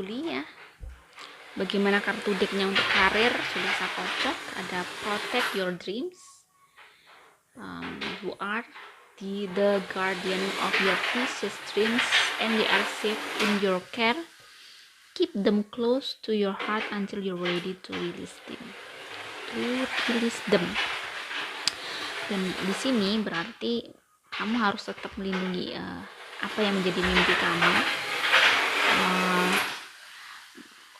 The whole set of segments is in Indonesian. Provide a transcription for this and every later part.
Juli ya. Bagaimana kartu decknya untuk karir sudah saya kocok. Ada protect your dreams. You are the guardian of your precious dreams and they are safe in your care. Keep them close to your heart until you're ready to release them. Dan di sini berarti kamu harus tetap melindungi apa yang menjadi mimpi kamu.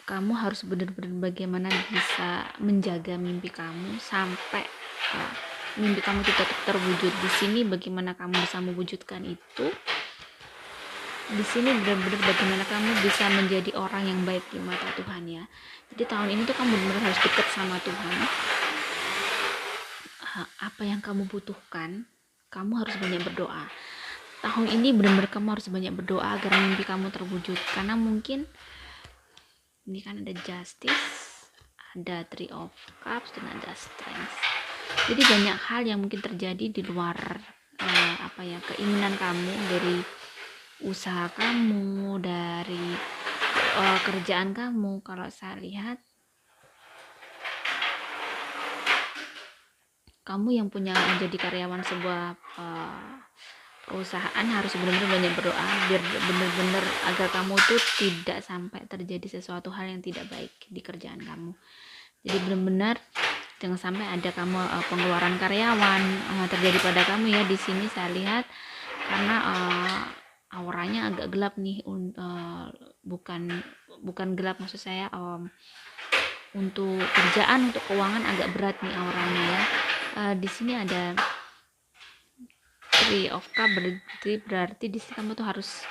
Kamu harus benar-benar bagaimana bisa menjaga mimpi kamu sampai mimpi kamu tidak terwujud. Di sini bagaimana kamu bisa mewujudkan itu. Di sini benar-benar bagaimana kamu bisa menjadi orang yang baik di mata Tuhan ya. Jadi tahun ini tuh kamu benar-benar harus dekat sama Tuhan. Apa yang kamu butuhkan, kamu harus banyak berdoa. Tahun ini benar-benar kamu harus banyak berdoa agar mimpi kamu terwujud. Karena mungkin ini kan ada justice, ada three of cups, dan ada strength. Jadi banyak hal yang mungkin terjadi di luar keinginan kamu, dari usaha kamu, dari kerjaan kamu. Kalau saya lihat kamu yang punya jadi karyawan sebuah perusahaan harus benar-benar banyak berdoa biar benar-benar agar kamu tuh tidak sampai terjadi sesuatu hal yang tidak baik di kerjaan kamu. Jadi benar-benar jangan sampai ada kamu pengeluaran karyawan terjadi pada kamu ya. Di sini saya lihat karena auranya agak gelap nih, bukan gelap maksud saya, untuk kerjaan, untuk keuangan agak berat nih auranya ya. Di sini ada Three of Cups, berarti di sini kamu tuh harus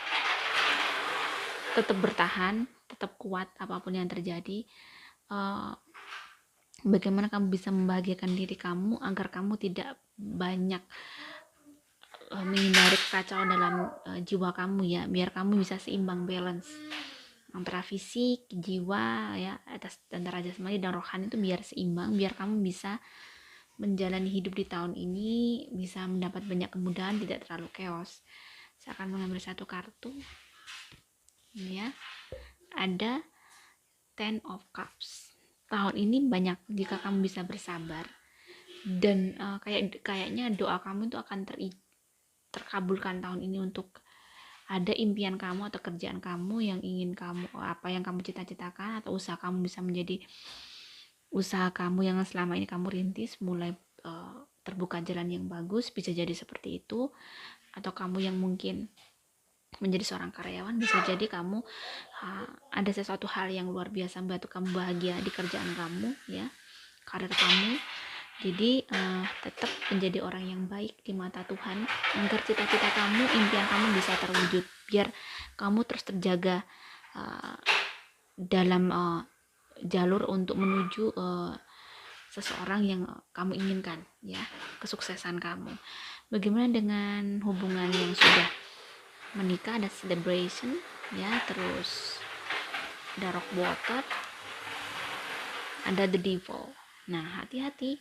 tetap bertahan, tetap kuat apapun yang terjadi. Bagaimana kamu bisa membahagiakan diri kamu agar kamu tidak banyak menghindari kekacauan dalam jiwa kamu ya, biar kamu bisa seimbang, balance antara fisik, jiwa ya, antara jasmani dan rohani itu biar seimbang, biar kamu bisa menjalani hidup di tahun ini bisa mendapat banyak kemudahan, tidak terlalu chaos. Saya akan mengambil satu kartu ini ya, ada Ten of Cups. Tahun ini banyak jika kamu bisa bersabar dan kayaknya doa kamu itu akan terkabulkan tahun ini untuk ada impian kamu atau kerjaan kamu yang ingin kamu, apa yang kamu cita-citakan, atau usaha kamu bisa menjadi usaha kamu yang selama ini kamu rintis mulai terbuka jalan yang bagus, bisa jadi seperti itu. Atau kamu yang mungkin menjadi seorang karyawan, bisa jadi kamu ada sesuatu hal yang luar biasa membantu kamu bahagia di kerjaan kamu ya, karir kamu. Jadi tetap menjadi orang yang baik di mata Tuhan agar cita-cita kamu, impian kamu bisa terwujud, biar kamu terus terjaga dalam jalur untuk menuju seseorang yang kamu inginkan ya, kesuksesan kamu. Bagaimana dengan hubungan yang sudah menikah? Ada celebration ya, terus ada rock bottom, ada the devil. Nah, hati-hati,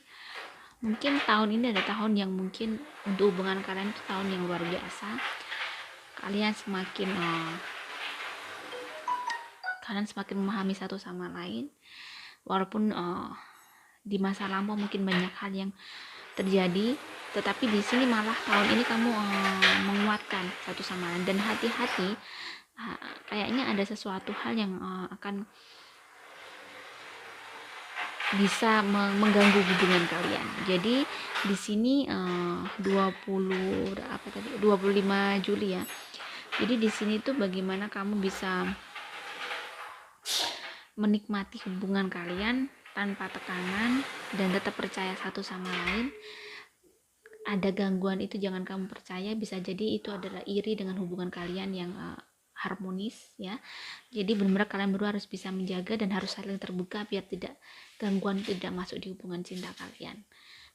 mungkin tahun ini ada tahun yang mungkin untuk hubungan kalian itu tahun yang luar biasa. Kalian semakin memahami satu sama lain, walaupun di masa lampau mungkin banyak hal yang terjadi, tetapi di sini malah tahun ini kamu menguatkan satu sama lain. Dan hati-hati, kayaknya ada sesuatu hal yang akan bisa mengganggu hubungan kalian. Jadi di sini 25 Juli ya. Jadi di sini tuh bagaimana kamu bisa menikmati hubungan kalian tanpa tekanan dan tetap percaya satu sama lain. Ada gangguan itu jangan kamu percaya, bisa jadi itu adalah iri dengan hubungan kalian yang harmonis ya. Jadi benar-benar kalian berdua harus bisa menjaga dan harus saling terbuka biar tidak gangguan tidak masuk di hubungan cinta kalian.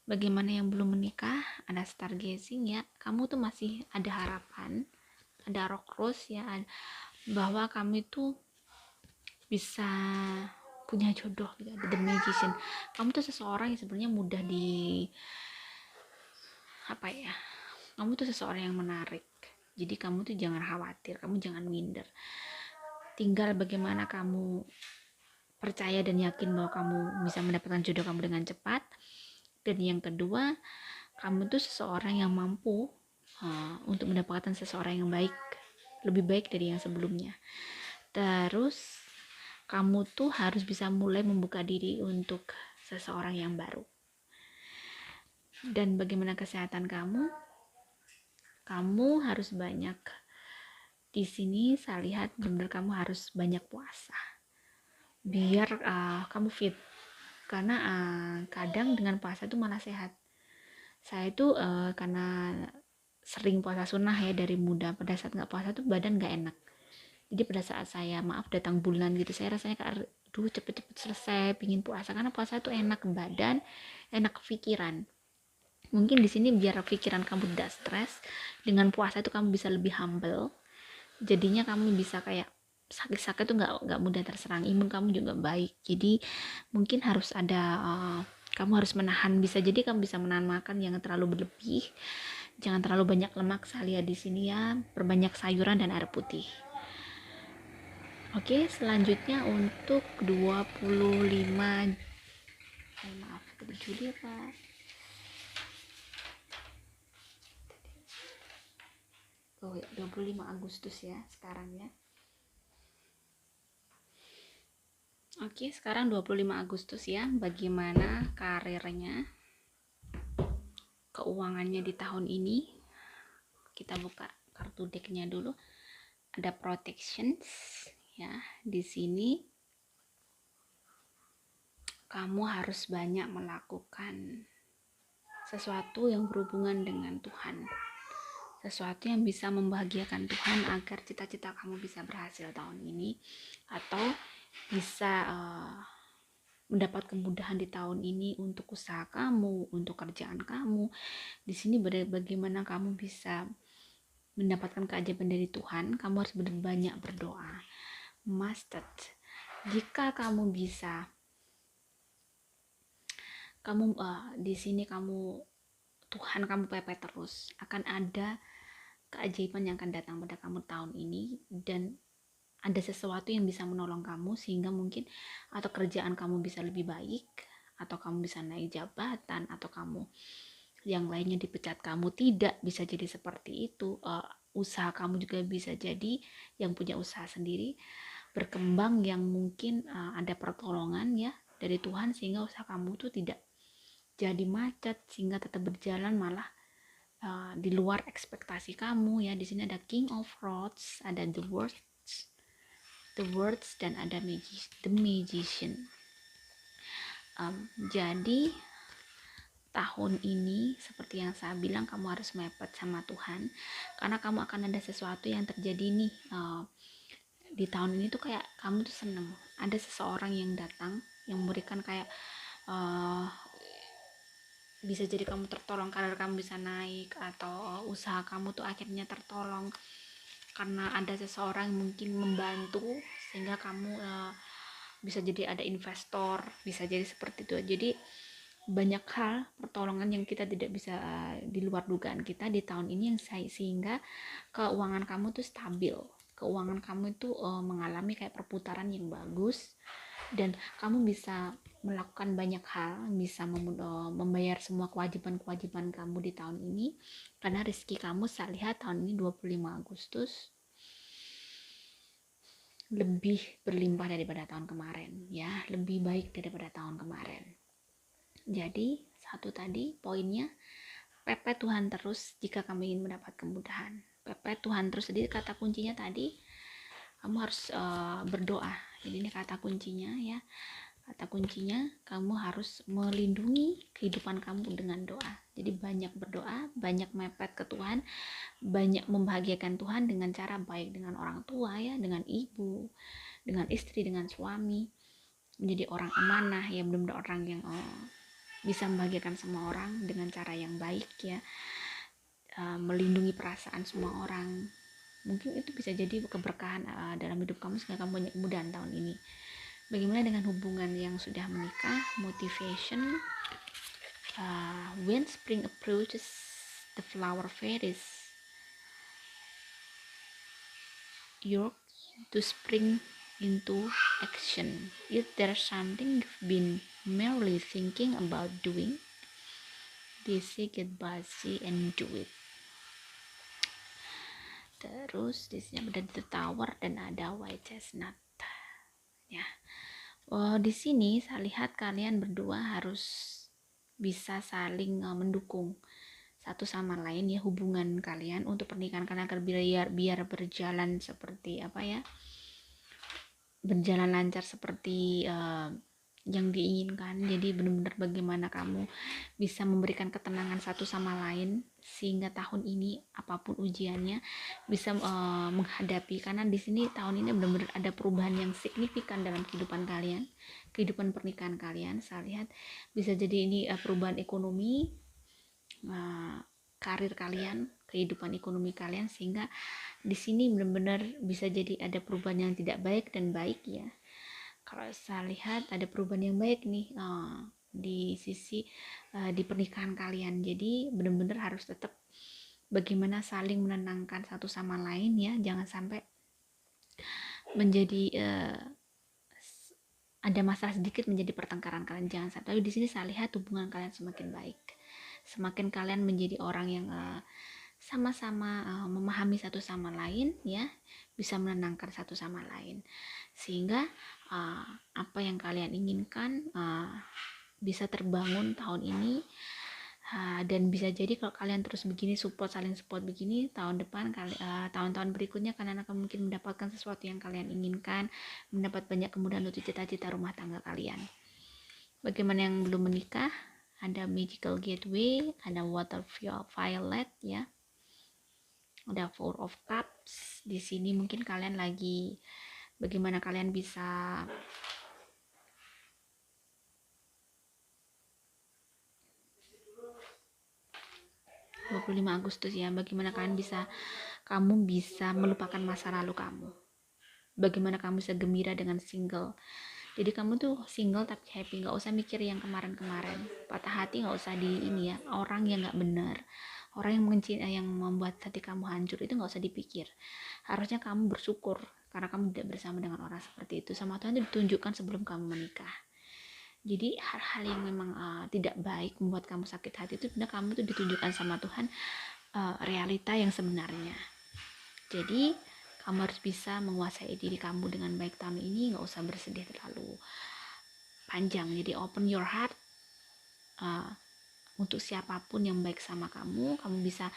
Bagaimana yang belum menikah? Ada stargazing ya, kamu tuh masih ada harapan, ada rock rose ya, bahwa kamu itu bisa punya jodoh gitu. Ada the magician, kamu tuh seseorang yang sebenarnya mudah kamu tuh seseorang yang menarik. Jadi kamu tuh jangan khawatir, kamu jangan minder. tinggal bagaimana kamu percaya dan yakin bahwa kamu bisa mendapatkan jodoh kamu dengan cepat. Dan yang kedua, kamu tuh seseorang yang mampu untuk mendapatkan seseorang yang baik, lebih baik dari yang sebelumnya. Terus kamu tuh harus bisa mulai membuka diri untuk seseorang yang baru. Dan bagaimana kesehatan kamu? Kamu harus banyak, di sini saya lihat benar kamu harus banyak puasa biar kamu fit, karena kadang dengan puasa itu malah sehat. Saya itu karena sering puasa sunnah ya dari muda, pada saat nggak puasa tuh badan nggak enak. Jadi pada saat saya datang bulan gitu, saya rasanya kayak aduh cepet-cepet selesai, pingin puasa, karena puasa itu enak ke badan, enak ke pikiran. Mungkin di sini biar pikiran kamu tidak stres, dengan puasa itu kamu bisa lebih humble, jadinya kamu bisa kayak sakit-sakit tuh nggak mudah terserang, imun kamu juga baik. Jadi mungkin harus ada kamu harus menahan, bisa jadi kamu bisa menahan makan yang terlalu berlebih, jangan terlalu banyak lemak. Saya lihat di sini ya, perbanyak sayuran dan air putih. Oke, selanjutnya untuk 25 maaf, Juli Pak. Oh, 25 Agustus ya sekarang ya. Oke, sekarang 25 Agustus ya. Bagaimana karirnya, keuangannya di tahun ini? Kita buka kartu decknya dulu. Ada protections ya. Di sini kamu harus banyak melakukan sesuatu yang berhubungan dengan Tuhan. Sesuatu yang bisa membahagiakan Tuhan agar cita-cita kamu bisa berhasil tahun ini, atau bisa mendapat kemudahan di tahun ini untuk usaha kamu, untuk kerjaan kamu. Di sini bagaimana kamu bisa mendapatkan keajaiban dari Tuhan, kamu harus banyak berdoa. Mustard. Jika kamu bisa, kamu di sini kamu Tuhan kamu pepet terus, akan ada keajaiban yang akan datang pada kamu tahun ini, dan ada sesuatu yang bisa menolong kamu sehingga mungkin atau kerjaan kamu bisa lebih baik, atau kamu bisa naik jabatan, atau kamu yang lainnya dipecat, kamu tidak, bisa jadi seperti itu. Usaha kamu juga bisa jadi, yang punya usaha sendiri berkembang, yang mungkin ada pertolongan ya dari Tuhan sehingga usaha kamu tuh tidak jadi macet, sehingga tetap berjalan malah di luar ekspektasi kamu ya. Di sini ada King of Rods, ada the words, dan ada the magician. Jadi tahun ini seperti yang saya bilang, kamu harus mepet sama Tuhan, karena kamu akan ada sesuatu yang terjadi nih di tahun ini tuh, kayak kamu tuh seneng ada seseorang yang datang yang memberikan kayak bisa jadi kamu tertolong, karir kamu bisa naik, atau usaha kamu tuh akhirnya tertolong karena ada seseorang mungkin membantu, sehingga kamu bisa jadi ada investor, bisa jadi seperti itu. Jadi banyak hal pertolongan yang kita tidak bisa di luar dugaan kita di tahun ini, yang sehingga keuangan kamu tuh stabil, keuangan kamu itu mengalami kayak perputaran yang bagus, dan kamu bisa melakukan banyak hal, bisa membayar semua kewajiban-kewajiban kamu di tahun ini, karena rezeki kamu saya lihat tahun ini 25 Agustus lebih berlimpah daripada tahun kemarin ya, lebih baik daripada tahun kemarin. Jadi satu tadi poinnya, pepet Tuhan terus jika kamu ingin mendapat kemudahan. Pepet Tuhan terus, jadi kata kuncinya tadi kamu harus berdoa. Jadi ini kata kuncinya ya. Kata kuncinya, kamu harus melindungi kehidupan kamu dengan doa. Jadi banyak berdoa, banyak mepet ke Tuhan, banyak membahagiakan Tuhan dengan cara baik, dengan orang tua ya, dengan ibu, dengan istri, dengan suami. Menjadi orang amanah ya, benar-benar orang yang bisa membahagiakan semua orang dengan cara yang baik ya. Melindungi perasaan semua orang. Mungkin itu bisa jadi keberkahan dalam hidup kamu sehingga kamu banyak kemudahan tahun ini. Bagaimana dengan hubungan yang sudah menikah? Motivation. When spring approaches, the flower fades. to spring into action. If there's something you've been merely thinking about doing, get busy and do it. Terus di sini ada the tower dan ada white chestnut. Ya. Di sini saya lihat kalian berdua harus bisa saling mendukung satu sama lain ya, hubungan kalian untuk pernikahan kalian agar biar berjalan seperti apa ya, berjalan lancar seperti yang diinginkan. Jadi benar-benar bagaimana kamu bisa memberikan ketenangan satu sama lain sehingga tahun ini apapun ujiannya bisa menghadapi, karena di sini tahun ini benar-benar ada perubahan yang signifikan dalam kehidupan kalian, kehidupan pernikahan kalian. Saya lihat bisa jadi ini perubahan ekonomi, karir kalian, kehidupan ekonomi kalian, sehingga di sini benar-benar bisa jadi ada perubahan yang tidak baik dan baik ya. Kalau saya lihat ada perubahan yang baik nih di sisi di pernikahan kalian. Jadi benar-benar harus tetap bagaimana saling menenangkan satu sama lain ya, jangan sampai menjadi ada masalah sedikit menjadi pertengkaran kalian, jangan sampai. Tapi di sini saya lihat hubungan kalian semakin baik, semakin kalian menjadi orang yang sama-sama memahami satu sama lain ya, bisa menenangkan satu sama lain, sehingga apa yang kalian inginkan bisa terbangun tahun ini. Dan bisa jadi kalau kalian terus begini saling support begini, tahun depan tahun-tahun berikutnya kalian akan mungkin mendapatkan sesuatu yang kalian inginkan, mendapat banyak kemudahan untuk cita-cita rumah tangga kalian. Bagaimana yang belum menikah, ada magical gateway, ada water violet ya, ada four of cups. Di sini mungkin kalian lagi bagaimana kalian bisa (25 Agustus ya, bagaimana kamu bisa melupakan masa lalu kamu, bagaimana kamu bisa gembira dengan single. Jadi kamu tuh single tapi happy, nggak usah mikir yang kemarin-kemarin, patah hati nggak usah di ini ya, orang yang nggak benar, orang yang membuat hati kamu hancur itu nggak usah dipikir. Harusnya kamu bersyukur karena kamu tidak bersama dengan orang seperti itu, sama Tuhan itu ditunjukkan sebelum kamu menikah. Jadi hal-hal yang memang tidak baik membuat kamu sakit hati itu benar kamu tuh ditunjukkan sama Tuhan realita yang sebenarnya. Jadi kamu harus bisa menguasai diri kamu dengan baik tahun ini, nggak usah bersedih terlalu panjang. Jadi open your heart untuk siapapun yang baik sama kamu bisa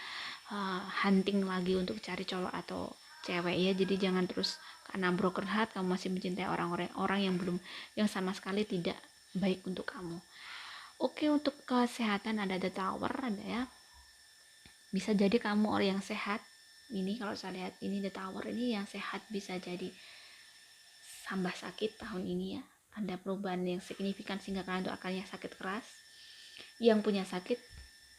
hunting lagi untuk cari cowok atau cewek ya. Jadi jangan terus karena broken heart kamu masih mencintai orang yang sama sekali tidak baik untuk kamu. Oke, untuk kesehatan ada the tower, ada ya, bisa jadi kamu orang yang sehat ini. Kalau saya lihat ini the tower ini yang sehat, bisa jadi tambah sakit tahun ini ya, ada perubahan yang signifikan sehingga kalian tuh akannya sakit keras. Yang punya sakit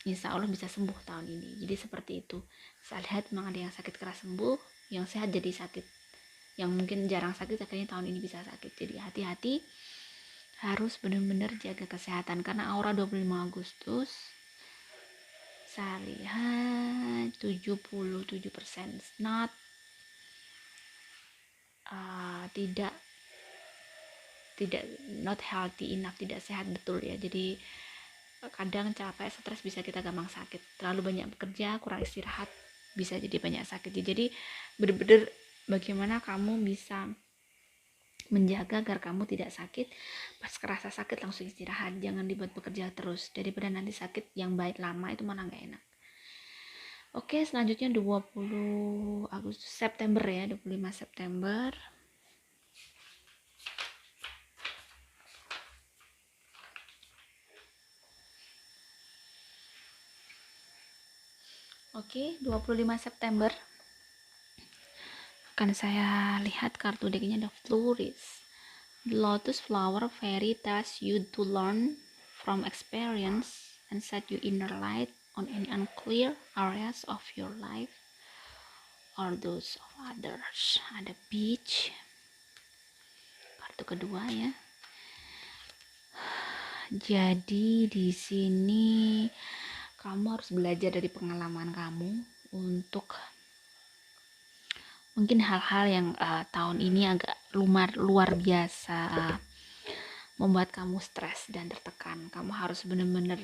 insya Allah bisa sembuh tahun ini. Jadi seperti itu, saya lihat memang ada yang sakit keras sembuh, yang sehat jadi sakit, yang mungkin jarang sakit akhirnya tahun ini bisa sakit. Jadi hati-hati, harus benar-benar jaga kesehatan, karena aura 25 Agustus saya lihat 77% not not healthy enough, tidak sehat betul ya. Jadi kadang capek, stres bisa kita gampang sakit, terlalu banyak bekerja, kurang istirahat bisa jadi banyak sakit. Jadi benar-benar bagaimana kamu bisa menjaga agar kamu tidak sakit. Pas kerasa sakit langsung istirahat, jangan dibuat bekerja terus, daripada nanti sakit yang baik lama itu malah gak enak. Oke, selanjutnya 20 Agustus September ya, 25 September. Oke, 25 September akan saya lihat kartu decknya ada Flourish. The Lotus Flower Fairy tells you to learn from experience and set your inner light on any unclear areas of your life or those of others. Ada Beach, kartu kedua ya. Jadi di sini kamu harus belajar dari pengalaman kamu untuk mungkin hal-hal yang tahun ini agak luar biasa membuat kamu stres dan tertekan. Kamu harus benar-benar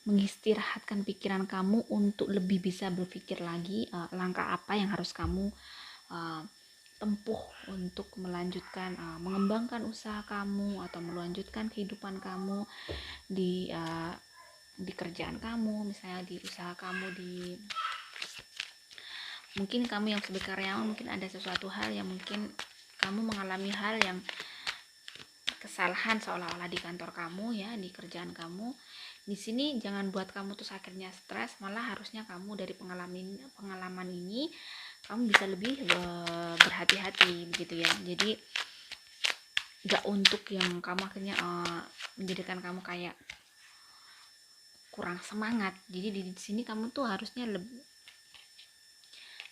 mengistirahatkan pikiran kamu untuk lebih bisa berpikir lagi langkah apa yang harus kamu uh, tempuh untuk melanjutkan mengembangkan usaha kamu atau melanjutkan kehidupan kamu di kerjaan kamu, misalnya di usaha kamu, di mungkin kamu yang sebagai karyawan mungkin ada sesuatu hal yang mungkin kamu mengalami hal yang kesalahan seolah-olah di kantor kamu ya, di kerjaan kamu. Di sini jangan buat kamu tuh akhirnya stres, malah harusnya kamu dari pengalaman ini kamu bisa lebih berhati-hati begitu ya. Jadi gak untuk yang kamu akhirnya menjadikan kamu kayak kurang semangat. Jadi di sini kamu tuh harusnya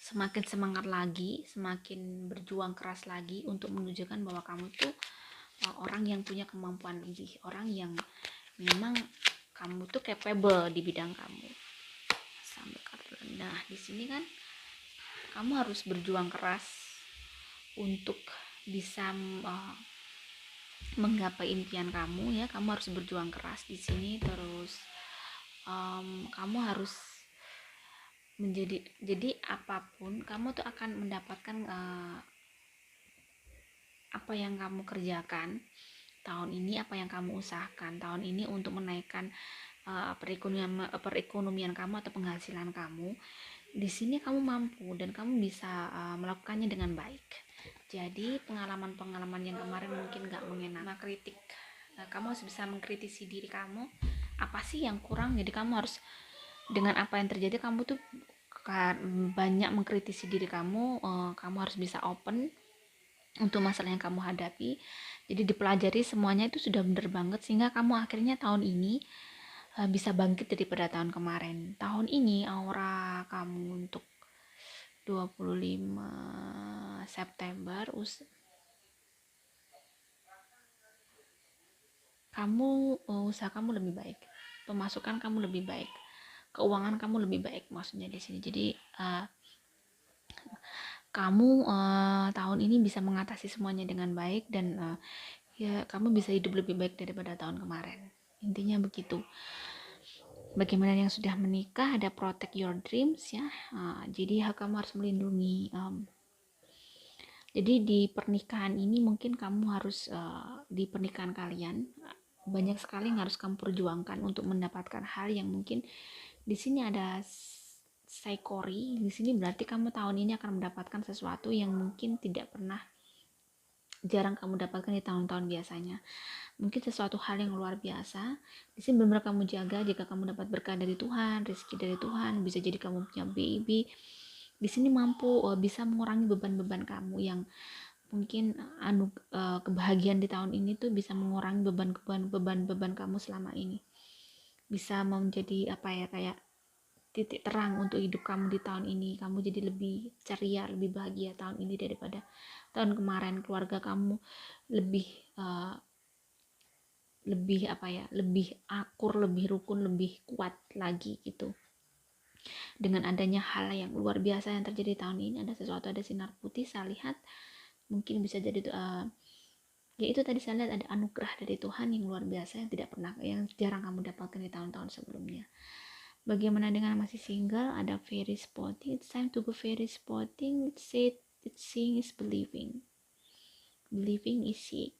semakin semangat lagi, semakin berjuang keras lagi untuk menunjukkan bahwa kamu tuh orang yang punya kemampuan lebih, orang yang memang kamu tuh capable di bidang kamu. Sampai nah di sini kan kamu harus berjuang keras untuk bisa menggapai impian kamu ya. Kamu harus berjuang keras di sini, terus kamu harus jadi apapun kamu tuh akan mendapatkan apa yang kamu kerjakan tahun ini, apa yang kamu usahakan tahun ini untuk menaikkan perekonomian kamu atau penghasilan kamu. Di sini kamu mampu dan kamu bisa melakukannya dengan baik. Jadi pengalaman-pengalaman yang kemarin mungkin gak mengenak, kritik, kamu harus bisa mengkritisi diri kamu, apa sih yang kurang. Jadi kamu harus dengan apa yang terjadi kamu tuh banyak mengkritisi diri kamu. Kamu harus bisa open untuk masalah yang kamu hadapi. Jadi dipelajari semuanya itu sudah benar banget sehingga kamu akhirnya tahun ini bisa bangkit daripada tahun kemarin. Tahun ini aura kamu untuk 25 September kamu usaha kamu lebih baik, pemasukan kamu lebih baik, keuangan kamu lebih baik maksudnya di sini. Jadi kamu tahun ini bisa mengatasi semuanya dengan baik dan ya kamu bisa hidup lebih baik daripada tahun kemarin. Intinya begitu. Bagaimana yang sudah menikah, ada protect your dreams ya. Jadi kamu harus melindungi. Jadi di pernikahan ini mungkin kamu harus di pernikahan kalian banyak sekali yang harus kamu perjuangkan untuk mendapatkan hal yang mungkin di sini ada saikori. Di sini berarti kamu tahun ini akan mendapatkan sesuatu yang mungkin tidak pernah jarang kamu dapatkan di tahun-tahun biasanya. Mungkin sesuatu hal yang luar biasa. Di sini benar-benar kamu jaga jika kamu dapat berkah dari Tuhan, rezeki dari Tuhan, bisa jadi kamu punya baby. Di sini mampu bisa mengurangi beban-beban kamu yang mungkin kebahagiaan di tahun ini tuh bisa mengurangi beban kamu selama ini. Bisa menjadi apa ya, kayak titik terang untuk hidup kamu di tahun ini. Kamu jadi lebih ceria, lebih bahagia tahun ini daripada tahun kemarin. Keluarga kamu lebih lebih akur, lebih rukun, lebih kuat lagi gitu. Dengan adanya hal yang luar biasa yang terjadi tahun ini, ada sesuatu, ada sinar putih saya lihat, mungkin bisa jadi ya itu tadi saya lihat ada anugerah dari Tuhan yang luar biasa yang jarang kamu dapatkan di tahun-tahun sebelumnya. Bagaimana dengan masih single? Ada very spotting. It's time to go very spotting. It's seeing is believing. Believing is seeing.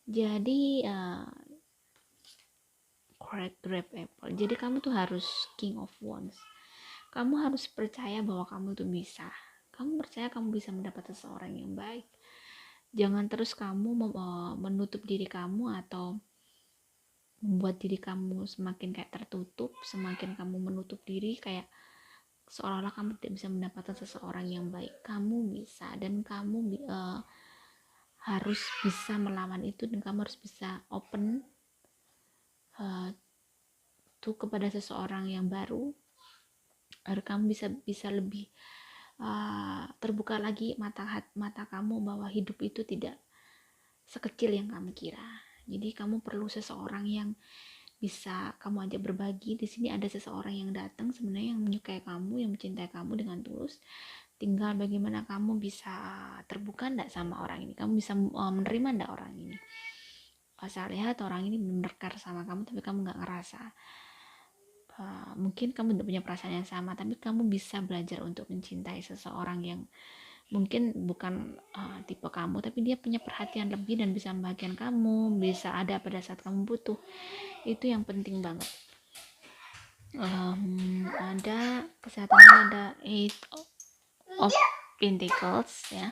Jadi grab apple. Jadi kamu tuh harus king of wands. Kamu harus percaya bahwa kamu tuh bisa. Kamu percaya kamu bisa mendapat seseorang yang baik. Jangan terus kamu menutup diri kamu atau membuat diri kamu semakin kayak tertutup, semakin kamu menutup diri kayak seolah-olah kamu tidak bisa mendapatkan seseorang yang baik. Kamu bisa dan kamu harus bisa melawan itu dan kamu harus bisa open tuh kepada seseorang yang baru agar kamu bisa lebih terbuka lagi mata kamu bahwa hidup itu tidak sekecil yang kamu kira. Jadi kamu perlu seseorang yang bisa kamu ajak berbagi. Di sini ada seseorang yang datang sebenarnya yang menyukai kamu, yang mencintai kamu dengan tulus, tinggal bagaimana kamu bisa terbuka enggak sama orang ini, kamu bisa menerima enggak orang ini. Saya lihat orang ini benar care sama kamu tapi kamu nggak ngerasa. Mungkin kamu tidak punya perasaan yang sama, tapi kamu bisa belajar untuk mencintai seseorang yang mungkin bukan tipe kamu, tapi dia punya perhatian lebih dan bisa membahagiakan kamu, bisa ada pada saat kamu butuh. Itu yang penting banget. Ada kesehatan, ada Eight of Pentacles ya.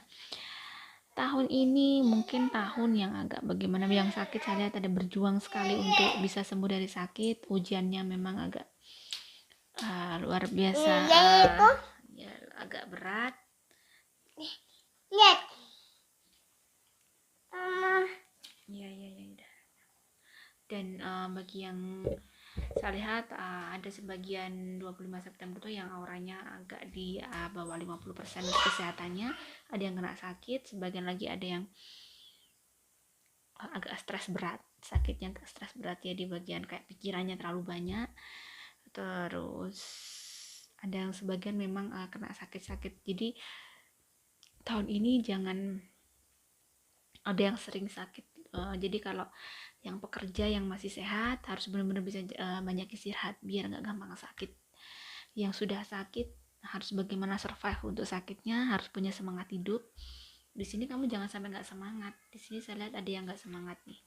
Tahun ini mungkin tahun yang agak bagaimana, yang sakit saya lihat ada berjuang sekali untuk bisa sembuh dari sakit. Ujiannya memang agak luar biasa, ya, agak berat. Lihat. Ya. Dan bagi yang saya lihat ada sebagian 25 September tuh yang auranya agak di bawah 50% kesehatannya, ada yang kena sakit, sebagian lagi ada yang agak stres berat, sakitnya agak stres berat ya di bagian kayak pikirannya terlalu banyak. Terus ada yang sebagian memang kena sakit-sakit. Jadi tahun ini jangan ada yang sering sakit. Jadi kalau yang pekerja yang masih sehat harus benar-benar bisa banyak istirahat biar nggak gampang sakit. Yang sudah sakit harus bagaimana survive untuk sakitnya, harus punya semangat hidup. Di sini kamu jangan sampai nggak semangat. Di sini saya lihat ada yang nggak semangat nih.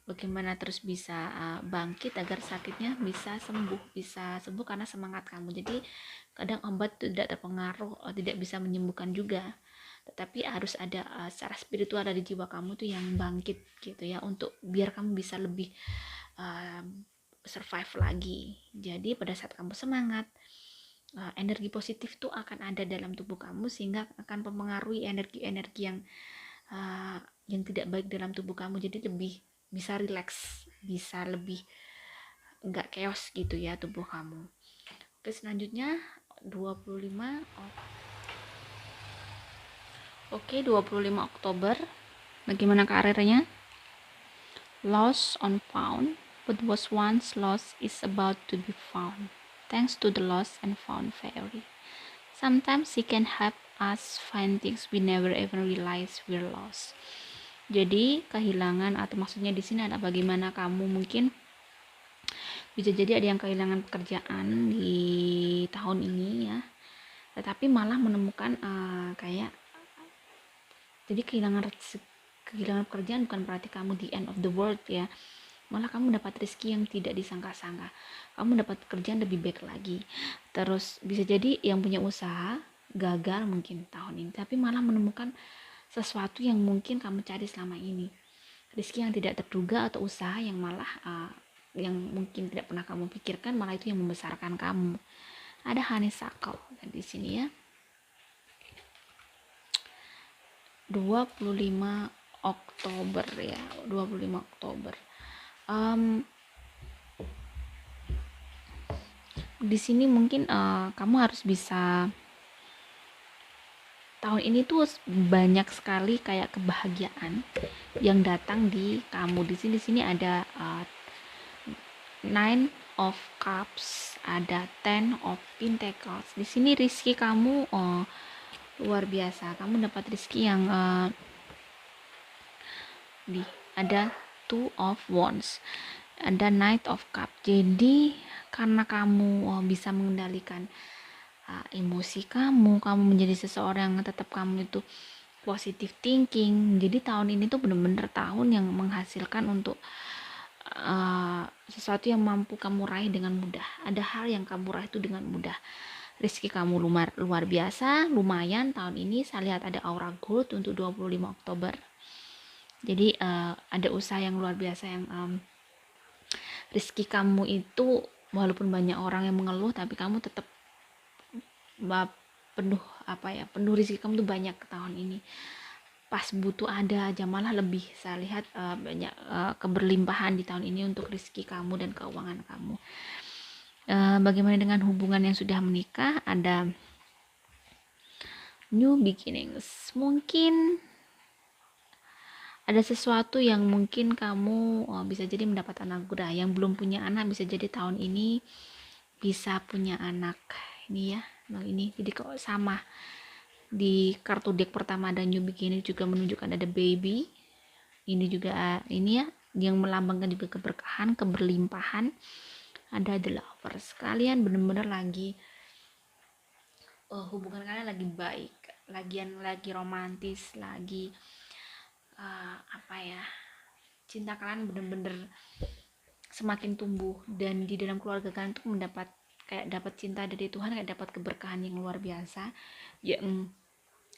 Bagaimana terus bisa bangkit agar sakitnya bisa sembuh karena semangat kamu. Jadi kadang obat tidak terpengaruh, tidak bisa menyembuhkan juga, tetapi harus ada secara spiritual dari jiwa kamu tuh yang bangkit gitu ya, untuk biar kamu bisa lebih survive lagi. Jadi pada saat kamu semangat, energi positif tuh akan ada dalam tubuh kamu sehingga akan mempengaruhi energi-energi yang tidak baik dalam tubuh kamu. Jadi lebih bisa relax, bisa lebih enggak chaos gitu ya tubuh kamu. Oke, selanjutnya 25 Oktober. Bagaimana karirnya? Lost on found. What was once lost is about to be found, thanks to the lost and found fairy. Sometimes he can help us find things we never even realize we're lost. Jadi kehilangan, atau maksudnya di sini ada bagaimana kamu mungkin bisa jadi ada yang kehilangan pekerjaan di tahun ini ya, tetapi malah menemukan kayak, jadi kehilangan pekerjaan bukan berarti kamu the end of the world ya, malah kamu dapat rezeki yang tidak disangka-sangka, kamu dapat pekerjaan lebih baik lagi. Terus bisa jadi yang punya usaha gagal mungkin tahun ini, tapi malah menemukan sesuatu yang mungkin kamu cari selama ini, rezeki yang tidak terduga, atau usaha yang malah yang mungkin tidak pernah kamu pikirkan, malah itu yang membesarkan kamu. Ada honeysuckle di sini ya. 25 Oktober ya, 25 Oktober. Di sini mungkin kamu harus bisa, tahun ini tuh banyak sekali kayak kebahagiaan yang datang di kamu. Di sini ada Nine of Cups, ada Ten of Pentacles. Di sini rezeki kamu luar biasa. Kamu dapat rezeki yang ada Two of Wands, ada Knight of Cups. Jadi karena kamu bisa mengendalikan emosi kamu menjadi seseorang yang tetap kamu itu positive thinking. Jadi tahun ini tuh bener-bener tahun yang menghasilkan untuk sesuatu yang mampu kamu raih dengan mudah. Ada hal yang kamu raih itu dengan mudah. Rezeki kamu luar biasa, lumayan tahun ini. Saya lihat ada aura gold untuk 25 Oktober. Jadi ada usaha yang luar biasa yang rezeki kamu itu walaupun banyak orang yang mengeluh, tapi kamu tetap penuh rezeki kamu tuh banyak tahun ini. Pas butuh ada aja, malah lebih. Saya lihat banyak keberlimpahan di tahun ini untuk rezeki kamu dan keuangan kamu. Bagaimana dengan hubungan yang sudah menikah? Ada new beginnings. Mungkin ada sesuatu yang mungkin kamu bisa jadi mendapat anak muda. Yang belum punya anak bisa jadi tahun ini bisa punya anak. Ini ya, Nah, ini jadi kok sama di kartu deck pertama ada new beginning juga menunjukkan ada baby. Ini juga ini ya yang melambangkan juga keberkahan, keberlimpahan. Ada the lovers. Kalian bener-bener lagi hubungan kalian lagi baik, lagi romantis, lagi apa ya, cinta kalian bener-bener semakin tumbuh, dan di dalam keluarga kalian tuh mendapat kayak dapat cinta dari Tuhan, kayak dapat keberkahan yang luar biasa yang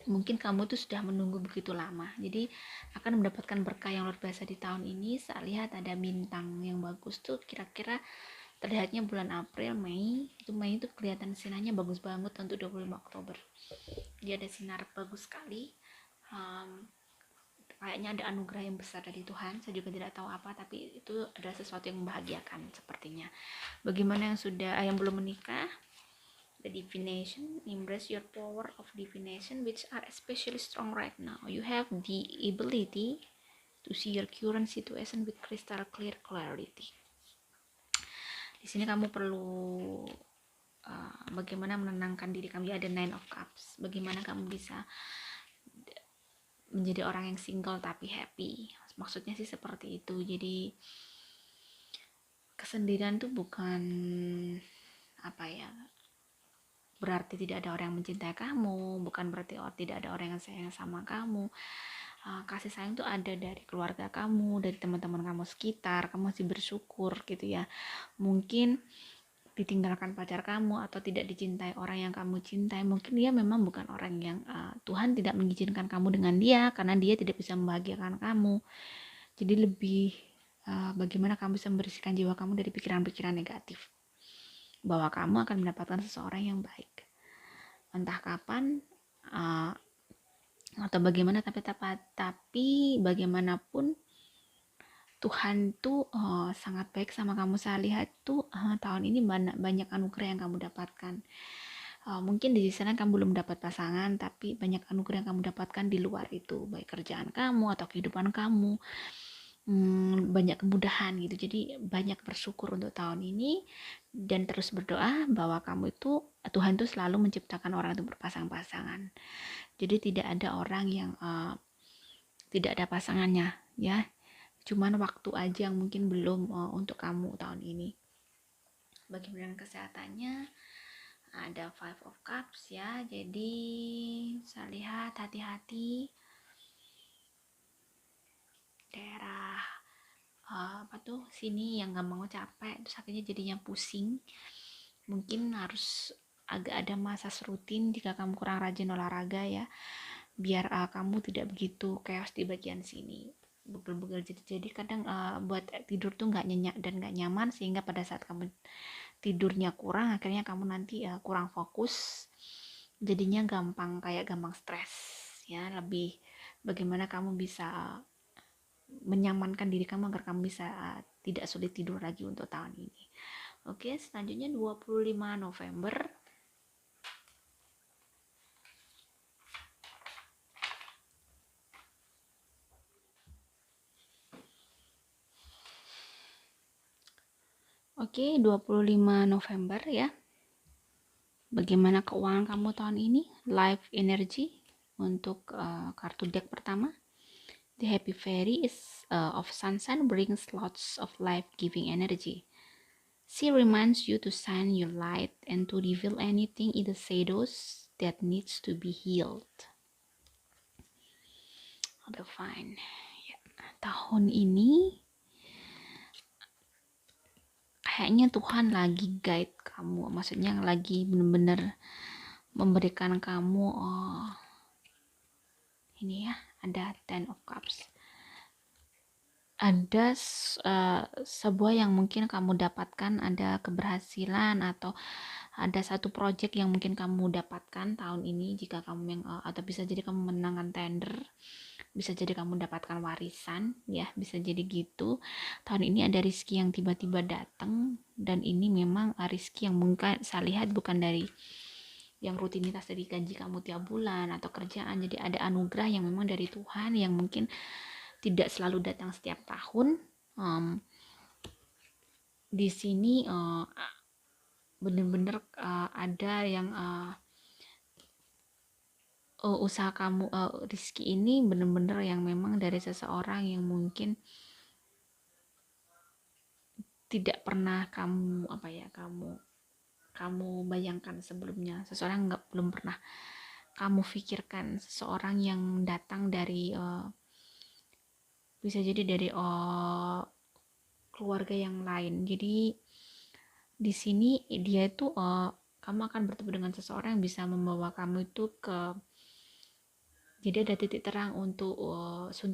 mungkin kamu tuh sudah menunggu begitu lama. Jadi akan mendapatkan berkah yang luar biasa di tahun ini. Saya lihat ada bintang yang bagus tuh, kira-kira terlihatnya bulan April, Mei itu kelihatan sinarnya bagus banget untuk 25 Oktober. Dia ada sinar bagus sekali. Kayaknya ada anugerah yang besar dari Tuhan. Saya juga tidak tahu apa, tapi itu adalah sesuatu yang membahagiakan sepertinya. Bagaimana yang sudah yang belum menikah? The divination, embrace your power of divination, which are especially strong right now. You have the ability to see your current situation with crystal clear clarity. Di sini kamu perlu bagaimana menenangkan diri kamu. Ada Nine of Cups. Bagaimana kamu bisa menjadi orang yang single tapi happy. Maksudnya sih seperti itu. Jadi kesendirian tuh bukan apa ya, berarti tidak ada orang yang mencintai kamu, bukan berarti tidak ada orang yang sayang sama kamu. Kasih sayang tuh ada dari keluarga kamu, dari teman-teman kamu sekitar. Kamu masih bersyukur gitu ya. Mungkin ditinggalkan pacar kamu atau tidak dicintai orang yang kamu cintai, mungkin dia memang bukan orang yang Tuhan tidak mengizinkan kamu dengan dia karena dia tidak bisa membahagiakan kamu. Jadi lebih bagaimana kamu bisa membersihkan jiwa kamu dari pikiran-pikiran negatif bahwa kamu akan mendapatkan seseorang yang baik, entah kapan atau bagaimana, tapi bagaimanapun Tuhan tuh sangat baik sama kamu. Saya lihat tuh tahun ini banyak anugerah yang kamu dapatkan. Mungkin di sana kamu belum dapat pasangan, tapi banyak anugerah yang kamu dapatkan di luar itu, baik kerjaan kamu atau kehidupan kamu. Banyak kemudahan gitu. Jadi banyak bersyukur untuk tahun ini dan terus berdoa bahwa kamu itu, Tuhan tuh selalu menciptakan orang itu berpasang-pasangan. Jadi tidak ada orang yang tidak ada pasangannya ya. Cuman waktu aja yang mungkin belum untuk kamu tahun ini. Bagaimana kesehatannya? Ada Five of Cups ya. Jadi saya lihat hati-hati daerah apa tuh sini yang gampang capek, terus akhirnya jadinya pusing. Mungkin harus agak ada massage rutin jika kamu kurang rajin olahraga ya, biar kamu tidak begitu chaos di bagian sini, bugel-bugel. Jadi kadang buat tidur tuh nggak nyenyak dan nggak nyaman, sehingga pada saat kamu tidurnya kurang, akhirnya kamu nanti kurang fokus, jadinya gampang stres ya. Lebih bagaimana kamu bisa menyamankan diri kamu agar kamu bisa tidak sulit tidur lagi untuk tahun ini. Oke, selanjutnya 25 November. Oke, 25 November ya. Bagaimana keuangan kamu tahun ini? Life energy untuk kartu deck pertama. The Happy Fairy is of Sunshine brings lots of life-giving energy. She reminds you to shine your light and to reveal anything in the shadows that needs to be healed. Udah fine. Ya, tahun ini kayaknya Tuhan lagi guide kamu, maksudnya lagi bener-bener memberikan kamu ini ya, ada Ten of Cups. Ada sebuah yang mungkin kamu dapatkan, ada keberhasilan atau ada satu project yang mungkin kamu dapatkan tahun ini. Jika kamu yang atau bisa jadi kamu menangkan tender, bisa jadi kamu dapatkan warisan ya, bisa jadi gitu. Tahun ini ada rezeki yang tiba-tiba datang, dan ini memang rezeki yang mungkin saya lihat bukan dari yang rutinitas dari gaji kamu tiap bulan atau kerjaan. Jadi ada anugerah yang memang dari Tuhan yang mungkin tidak selalu datang setiap tahun. Di sini benar-benar ada yang usaha kamu, rezeki ini bener-bener yang memang dari seseorang yang mungkin tidak pernah kamu apa ya, kamu bayangkan sebelumnya, seseorang nggak belum pernah kamu pikirkan, seseorang yang datang dari bisa jadi dari keluarga yang lain. Jadi di sini dia itu kamu akan bertemu dengan seseorang yang bisa membawa kamu itu ke, jadi ada titik terang untuk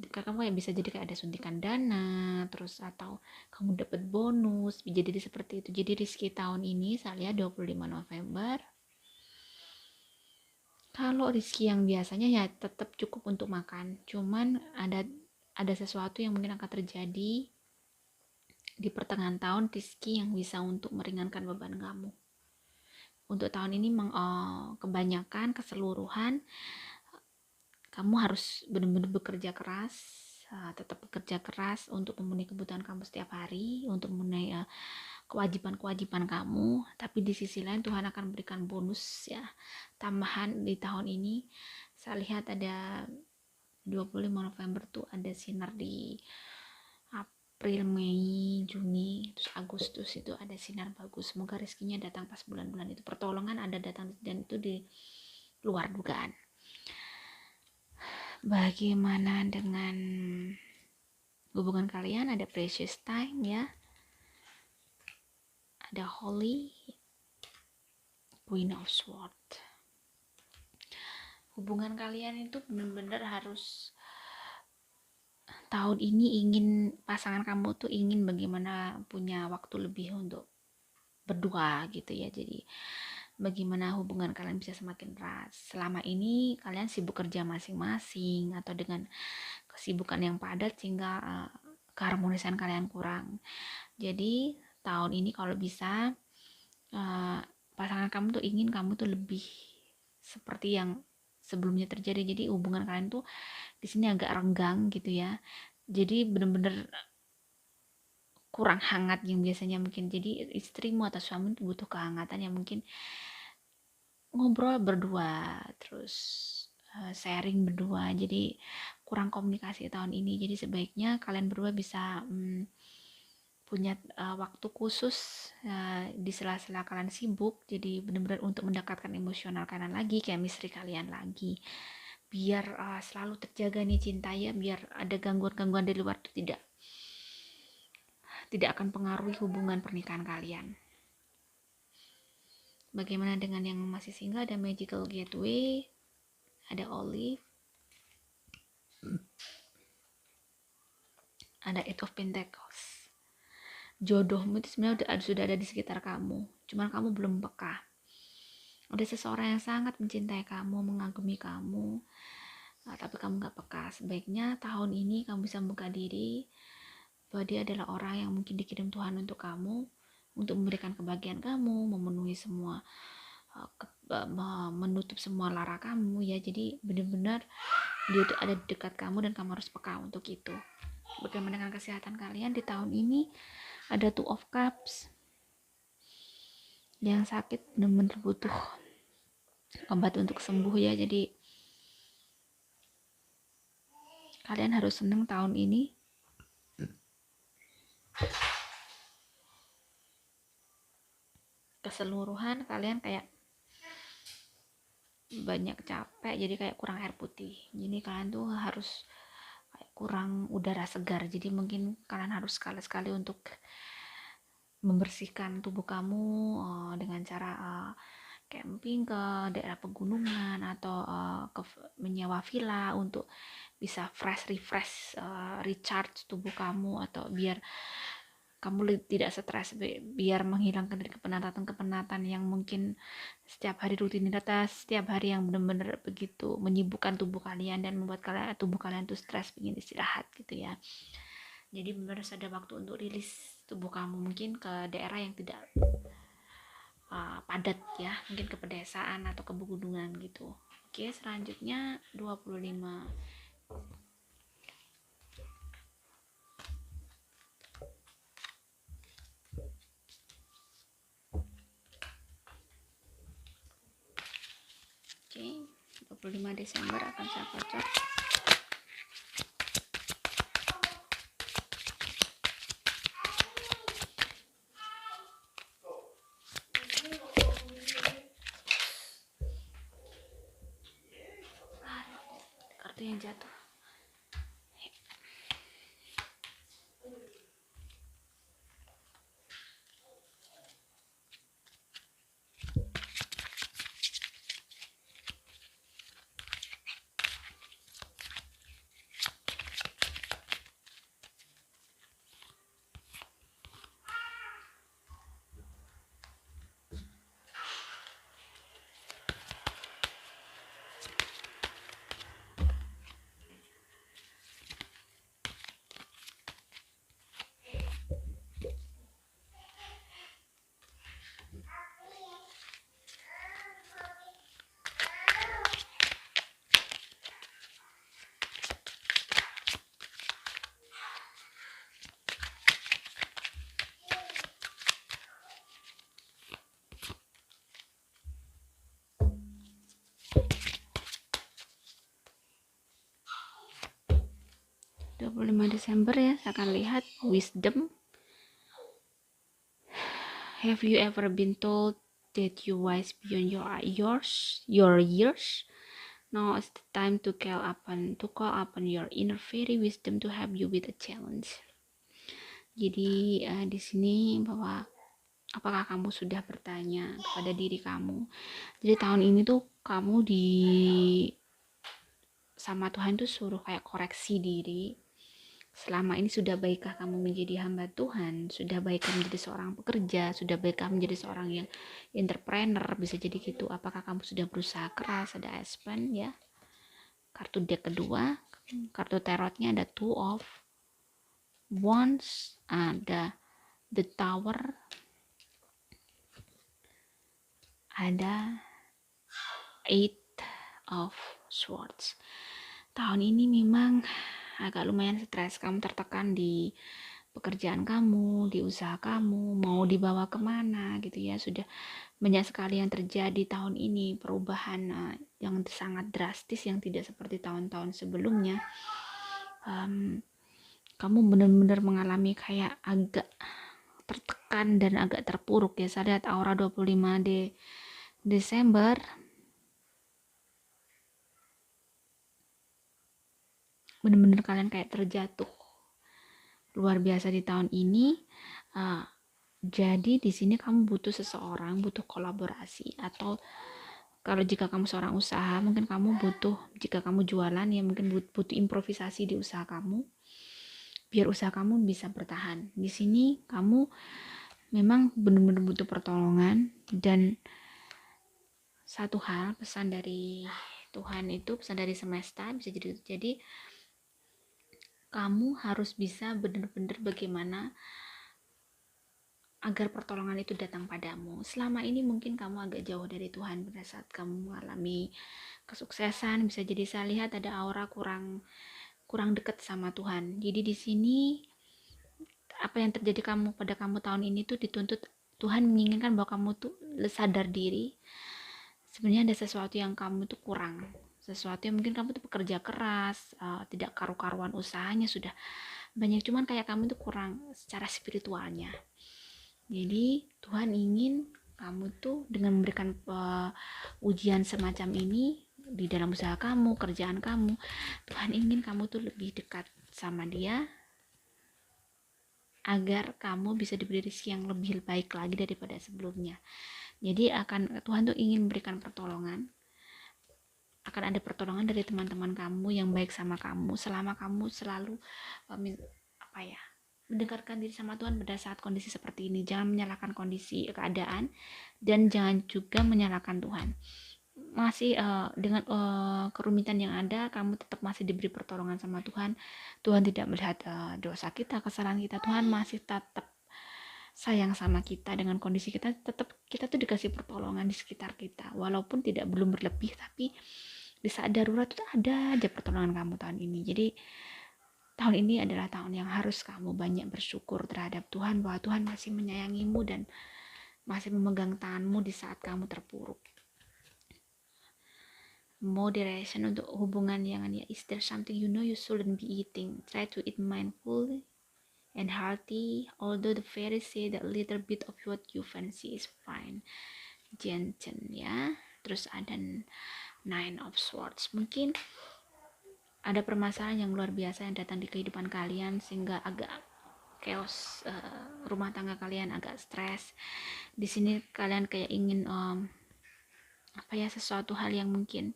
kamu yang bisa jadi kayak ada suntikan dana terus, atau kamu dapat bonus, jadi seperti itu. Jadi Rizky tahun ini saya lihat 25 November, kalau Rizky yang biasanya ya tetap cukup untuk makan, cuman ada sesuatu yang mungkin akan terjadi di pertengahan tahun Rizky yang bisa untuk meringankan beban kamu. Untuk tahun ini kebanyakan keseluruhan kamu harus benar-benar bekerja keras, tetap bekerja keras untuk memenuhi kebutuhan kamu setiap hari, untuk memenuhi kewajiban-kewajiban kamu. Tapi di sisi lain Tuhan akan memberikan bonus ya, tambahan di tahun ini. Saya lihat ada 25 November tuh ada sinar di April, Mei, Juni, terus Agustus itu ada sinar bagus. Semoga rezekinya datang pas bulan-bulan itu. Pertolongan ada datang dan itu di luar dugaan. Bagaimana dengan hubungan kalian? Ada precious time ya, ada holy, queen of sword. Hubungan kalian itu benar-benar harus, tahun ini ingin pasangan kamu tuh ingin bagaimana punya waktu lebih untuk berdua gitu ya. Jadi bagaimana hubungan kalian bisa semakin erat. Selama ini kalian sibuk kerja masing-masing atau dengan kesibukan yang padat sehingga keharmonisan kalian kurang. Jadi tahun ini kalau bisa pasangan kamu tuh ingin kamu tuh lebih seperti yang sebelumnya terjadi. Jadi hubungan kalian tuh di sini agak renggang gitu ya. Jadi bener-bener kurang hangat yang biasanya mungkin. Jadi istrimu atau suami itu butuh kehangatan yang mungkin ngobrol berdua, terus sharing berdua. Jadi kurang komunikasi tahun ini. Jadi sebaiknya kalian berdua bisa punya waktu khusus di sela-sela kalian sibuk. Jadi benar-benar untuk mendekatkan emosional kalian lagi, chemistry kalian lagi. Biar selalu terjaga nih cinta ya, biar ada gangguan-gangguan dari luar itu tidak akan pengaruhi hubungan pernikahan kalian. Bagaimana dengan yang masih single? Ada magical gateway, ada olive, ada eight of pentacles. Jodohmu itu sebenarnya sudah ada di sekitar kamu, cuman kamu belum peka. Ada seseorang yang sangat mencintai kamu, mengagumi kamu, tapi kamu gak peka. Sebaiknya tahun ini kamu bisa membuka diri bahwa dia adalah orang yang mungkin dikirim Tuhan untuk kamu, untuk memberikan kebahagiaan kamu, memenuhi semua menutup semua lara kamu ya. Jadi benar-benar dia itu ada di dekat kamu dan kamu harus peka untuk itu. Bagaimana dengan kesehatan kalian di tahun ini? Ada Two of Cups. Yang sakit benar-benar butuh obat untuk sembuh ya. Jadi kalian harus senang tahun ini. Keseluruhan kalian kayak banyak capek, jadi kayak kurang air putih. Jadi kalian tuh harus kayak kurang udara segar. Jadi mungkin kalian harus sekali-sekali untuk membersihkan tubuh kamu dengan cara camping ke daerah pegunungan atau menyewa villa untuk bisa refresh, recharge tubuh kamu, atau biar kamu tidak stres, biar menghilangkan dari kepenatan-kepenatan yang mungkin setiap hari rutinitas setiap hari yang benar-benar begitu menyibukkan tubuh kalian dan membuat tubuh kalian tuh stres, ingin istirahat gitu ya. Jadi benar harus ada waktu untuk rilis tubuh kamu, mungkin ke daerah yang tidak padat ya, mungkin ke pedesaan atau ke pegunungan gitu. Oke, selanjutnya 25. Oke, 25 Desember akan saya kocok. Kartu yang jatuh. 25 Desember ya, saya akan lihat wisdom. Have you ever been told that you wise beyond your years? Now is the time to call upon your inner fairy wisdom to help you with a challenge. Jadi di sini bahwa apakah kamu sudah bertanya kepada diri kamu? Jadi tahun ini tuh kamu sama Tuhan tuh suruh kayak koreksi diri. Selama ini sudah baikkah kamu menjadi hamba Tuhan? Sudah baikkah menjadi seorang pekerja? Sudah baikkah menjadi seorang yang entrepreneur? Bisa jadi gitu. Apakah kamu sudah berusaha keras? Ada Aspen ya. Kartu deck kedua, kartu tarotnya ada Two of Wands, ada The Tower, ada Eight of Swords. Tahun ini memang agak lumayan stres, kamu tertekan di pekerjaan kamu, di usaha kamu, mau dibawa kemana gitu ya. Sudah banyak sekali yang terjadi tahun ini, perubahan yang sangat drastis yang tidak seperti tahun-tahun sebelumnya. Kamu benar-benar mengalami kayak agak tertekan dan agak terpuruk ya. Saya lihat aura 25 Desember benar-benar kalian kayak terjatuh luar biasa di tahun ini. Jadi di sini kamu butuh seseorang, butuh kolaborasi, atau kalau jika kamu seorang usaha mungkin kamu butuh, jika kamu jualan ya mungkin butuh improvisasi di usaha kamu biar usaha kamu bisa bertahan. Di sini kamu memang benar-benar butuh pertolongan, dan satu hal pesan dari Tuhan itu, pesan dari semesta bisa jadi kamu harus bisa benar-benar bagaimana agar pertolongan itu datang padamu. Selama ini mungkin kamu agak jauh dari Tuhan pada saat kamu mengalami kesuksesan. Bisa jadi saya lihat ada aura kurang dekat sama Tuhan. Jadi di sini apa yang terjadi pada kamu tahun ini tuh dituntut Tuhan, menginginkan bahwa kamu tuh sadar diri. Sebenarnya ada sesuatu yang kamu tuh kurang. Sesuatu yang mungkin kamu tuh bekerja keras, tidak karu-karuan usahanya sudah banyak, cuman kayak kamu tuh kurang secara spiritualnya. Jadi Tuhan ingin kamu tuh dengan memberikan ujian semacam ini di dalam usaha kamu, kerjaan kamu, Tuhan ingin kamu tuh lebih dekat sama Dia agar kamu bisa diberi rezeki yang lebih baik lagi daripada sebelumnya. Jadi Tuhan tuh ingin memberikan pertolongan. Akan ada pertolongan dari teman-teman kamu yang baik sama kamu selama kamu selalu mendekatkan diri sama Tuhan pada saat kondisi seperti ini. Jangan menyalahkan kondisi keadaan dan jangan juga menyalahkan Tuhan. Masih dengan kerumitan yang ada, kamu tetap masih diberi pertolongan sama Tuhan. Tuhan tidak melihat dosa kita, kesalahan kita. Tuhan masih tetap sayang sama kita. Dengan kondisi kita, tetap kita tuh dikasih pertolongan di sekitar kita, walaupun belum berlebih, tapi di saat darurat itu ada aja pertolongan kamu tahun ini. Jadi tahun ini adalah tahun yang harus kamu banyak bersyukur terhadap Tuhan, bahwa Tuhan masih menyayangimu dan masih memegang tanganmu di saat kamu terpuruk. moderation untuk hubungan yang ya. Is there something you know you shouldn't be eating? Try to eat mindfully and hearty, although the fairies say that little bit of what you fancy is fine. Gentle ya. Terus ada Nine of Swords. Mungkin ada permasalahan yang luar biasa yang datang di kehidupan kalian sehingga agak chaos, rumah tangga kalian agak stres. Di sini kalian kayak ingin sesuatu hal yang mungkin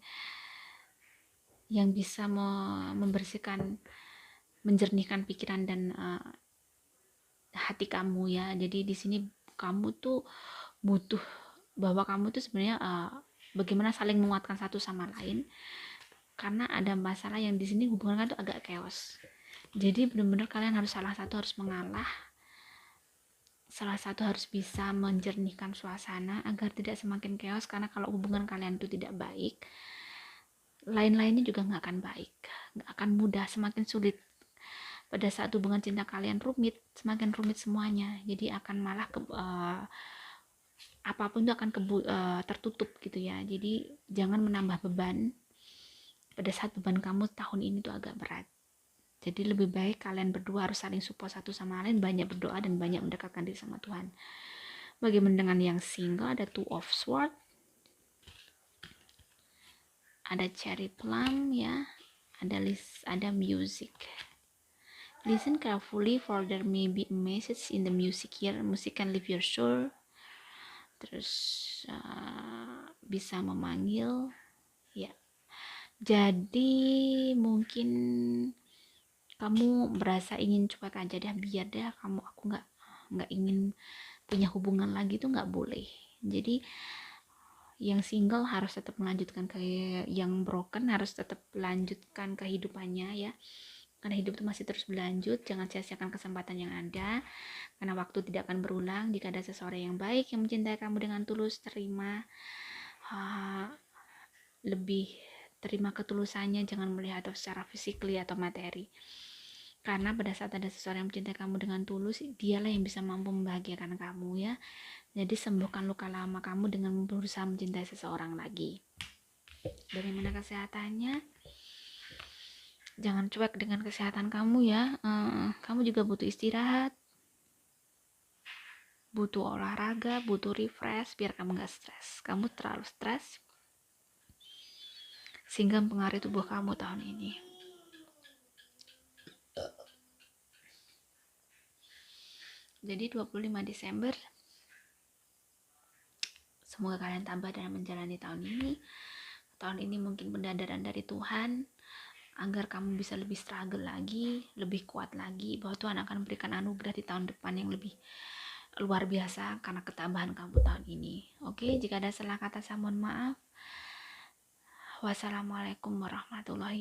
yang bisa membersihkan, menjernihkan pikiran dan hati kamu ya. Jadi di sini kamu tuh butuh, bahwa kamu tuh sebenarnya bagaimana saling menguatkan satu sama lain, karena ada masalah yang di sini hubungan kan tuh agak chaos. Jadi benar-benar kalian harus salah satu harus mengalah, salah satu harus bisa menjernihkan suasana agar tidak semakin chaos. Karena kalau hubungan kalian itu tidak baik, lain-lainnya juga nggak akan baik, nggak akan mudah, semakin sulit. Pada saat hubungan cinta kalian rumit, semakin rumit semuanya, jadi akan malah apapun itu akan tertutup gitu ya. Jadi jangan menambah beban pada saat beban kamu tahun ini tuh agak berat. Jadi lebih baik kalian berdua harus saling support satu sama lain, banyak berdoa dan banyak mendekatkan diri sama Tuhan. Bagaimana dengan yang single? Ada Two of Swords, ada Cherry Plum ya, ada music. Listen carefully for there may be a message in the music here. Music can lift your soul. Terus bisa memanggil ya. Jadi mungkin kamu berasa ingin cuek aja deh, biar deh aku nggak ingin punya hubungan lagi, tuh nggak boleh. Jadi yang single harus tetap melanjutkan, kayak yang broken harus tetap melanjutkan kehidupannya ya, karena hidup itu masih terus berlanjut. Jangan sia-siakan kesempatan yang ada, karena waktu tidak akan berulang. Jika ada seseorang yang baik yang mencintai kamu dengan tulus, lebih terima ketulusannya, jangan melihat secara fisikly atau materi. Karena pada saat ada seseorang yang mencintai kamu dengan tulus, dialah yang bisa mampu membahagiakan kamu ya. Jadi sembuhkan luka lama kamu dengan berusaha mencintai seseorang lagi. Bagaimana kesehatannya? Jangan cuek dengan kesehatan kamu ya. Kamu juga butuh istirahat, butuh olahraga, butuh refresh biar kamu gak stres. Kamu terlalu stres sehingga mempengaruhi tubuh kamu tahun ini. Jadi 25 Desember semoga kalian tambah dalam menjalani tahun ini. Tahun ini mungkin pendadaran dari Tuhan agar kamu bisa lebih struggle lagi, lebih kuat lagi, bahwa Tuhan akan memberikan anugerah di tahun depan yang lebih luar biasa karena ketambahan kamu tahun ini. Oke, jika ada salah kata saya mohon maaf. Wassalamualaikum warahmatullahi